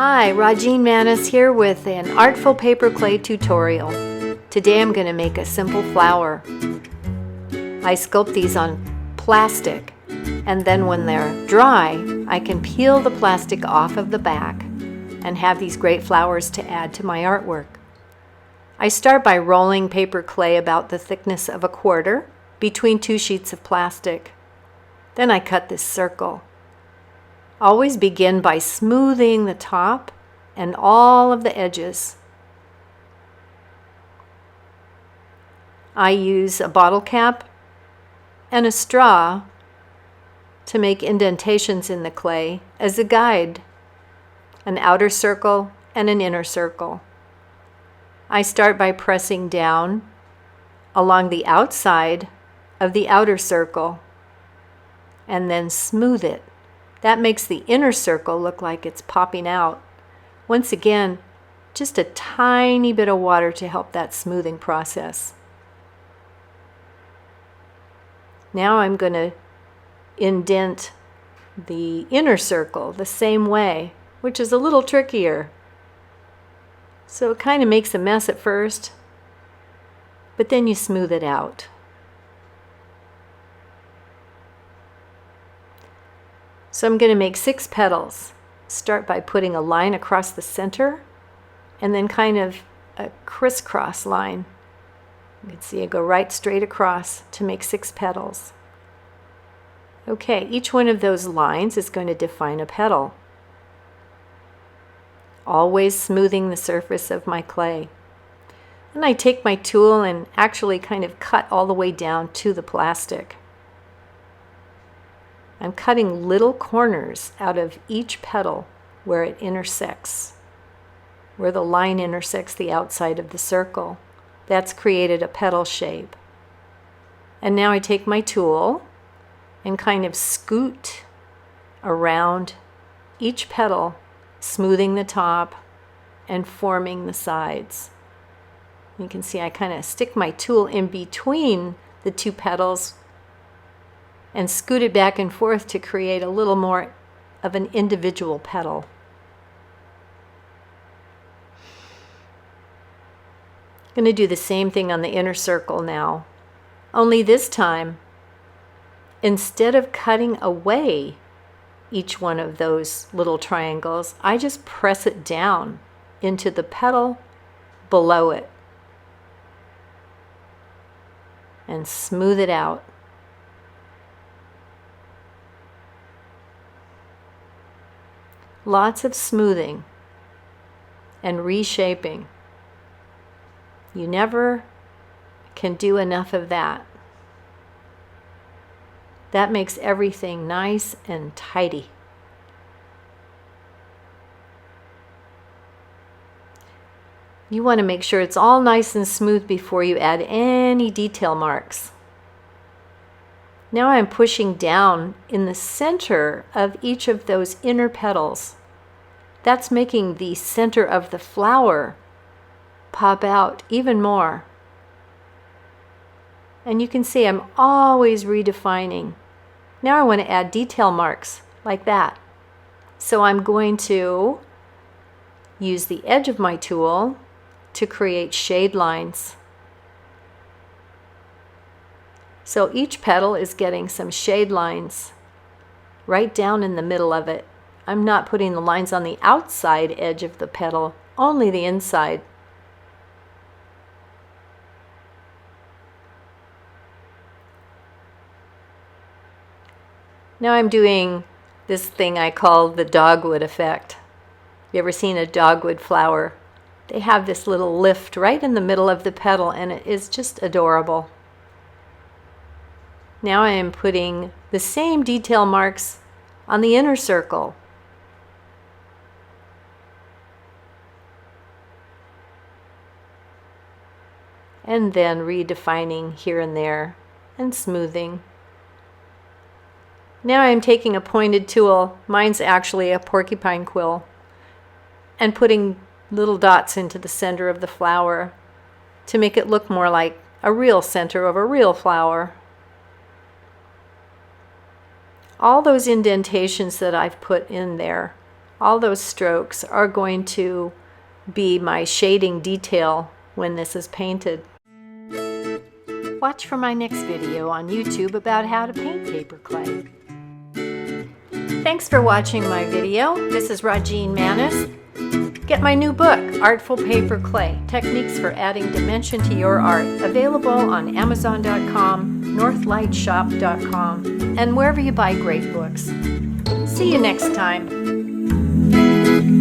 Hi, Rajeen Manis here with an Artful paper clay tutorial. Today I'm going to make a simple flower. I sculpt these on plastic, and then when they're dry, I can peel the plastic off of the back and have these great flowers to add to my artwork. I start by rolling paper clay about the thickness of a quarter between two sheets of plastic. Then I cut this circle. Always begin by smoothing the top and all of the edges. I use a bottle cap and a straw to make indentations in the clay as a guide, an outer circle and an inner circle. I start by pressing down along the outside of the outer circle and then smooth it. That makes the inner circle look like it's popping out. Once again, just a tiny bit of water to help that smoothing process. Now I'm going to indent the inner circle the same way, which is a little trickier. So it kind of makes a mess at first, but then you smooth it out. So I'm going to make 6 petals. Start by putting a line across the center and then kind of a crisscross line. You can see I go right straight across to make 6 petals. Okay, each one of those lines is going to define a petal. Always smoothing the surface of my clay. Then I take my tool and actually kind of cut all the way down to the plastic. I'm cutting little corners out of each petal where it intersects, where the line intersects the outside of the circle. That's created a petal shape. And now I take my tool and kind of scoot around each petal, smoothing the top and forming the sides. You can see I kind of stick my tool in between the two petals and scoot it back and forth to create a little more of an individual petal. I'm going to do the same thing on the inner circle now, only this time, instead of cutting away each one of those little triangles, I just press it down into the petal below it and smooth it out. Lots of smoothing and reshaping. You never can do enough of that. That makes everything nice and tidy. You want to make sure it's all nice and smooth before you add any detail marks. Now I'm pushing down in the center of each of those inner petals. That's making the center of the flower pop out even more. And you can see I'm always redefining. Now I want to add detail marks like that. So I'm going to use the edge of my tool to create shade lines. So each petal is getting some shade lines right down in the middle of it. I'm not putting the lines on the outside edge of the petal, only the inside. Now I'm doing this thing I call the dogwood effect. You ever seen a dogwood flower? They have this little lift right in the middle of the petal, and it is just adorable. Now I am putting the same detail marks on the inner circle. And then redefining here and there and smoothing. Now I'm taking a pointed tool, mine's actually a porcupine quill, and putting little dots into the center of the flower to make it look more like a real center of a real flower. All those indentations that I've put in there All those strokes are going to be my shading detail when this is painted. Watch for my next video on YouTube about how to paint paper clay. Thanks for watching my video. This is Rajeen Manis. Get my new book, Artful Paper Clay, Techniques for Adding Dimension to Your Art, available on Amazon.com, NorthlightShop.com, and wherever you buy great books. See you next time.